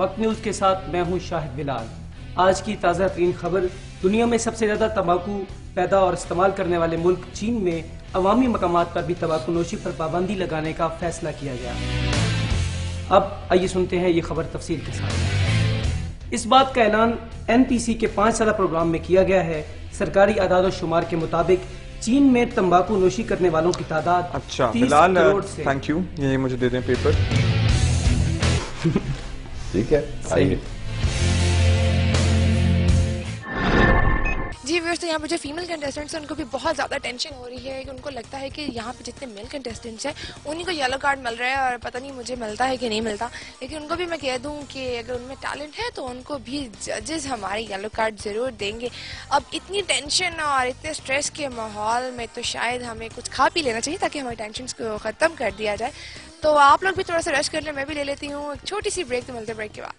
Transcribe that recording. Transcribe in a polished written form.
वक्त न्यूज के साथ मैं हूं शाहिद बिलाल। आज की ताज़ा तरीन खबर, दुनिया में सबसे ज्यादा तंबाकू पैदा और इस्तेमाल करने वाले मुल्क चीन में अवामी मकामात पर भी तंबाकू नोशी पर पाबंदी लगाने का फैसला किया गया। अब आइए सुनते हैं ये खबर तफसील के साथ। इस बात का ऐलान NPC के 5 साल प्रोग्राम में किया गया है। सरकारी आदाद शुमार के मुताबिक चीन में तंबाकू नोशी करने वालों की तादाद 30 करोड़ से। थैंक यू, ये मुझे दे दें पेपर। ठीक है, आइए। जी व्यूअर्स, तो यहाँ पे जो फीमेल कंटेस्टेंट्स हैं उनको भी बहुत ज़्यादा टेंशन हो रही है कि उनको लगता है कि यहाँ पे जितने मेल कंटेस्टेंट्स हैं उन्हीं को येलो कार्ड मिल रहा है और पता नहीं मुझे मिलता है कि नहीं मिलता। लेकिन उनको भी मैं कह दूँ कि अगर उनमें टैलेंट है तो उनको भी जजेस हमारे येलो कार्ड ज़रूर देंगे। अब इतनी टेंशन और इतने स्ट्रेस के माहौल में तो शायद हमें कुछ खा पी लेना चाहिए ताकि हमारे टेंशन को ख़त्म कर दिया जाए। तो आप लोग भी थोड़ा सा रेस्ट कर लें, मैं भी ले लेती हूँ एक छोटी सी ब्रेक। तो मिलते ब्रेक के बाद।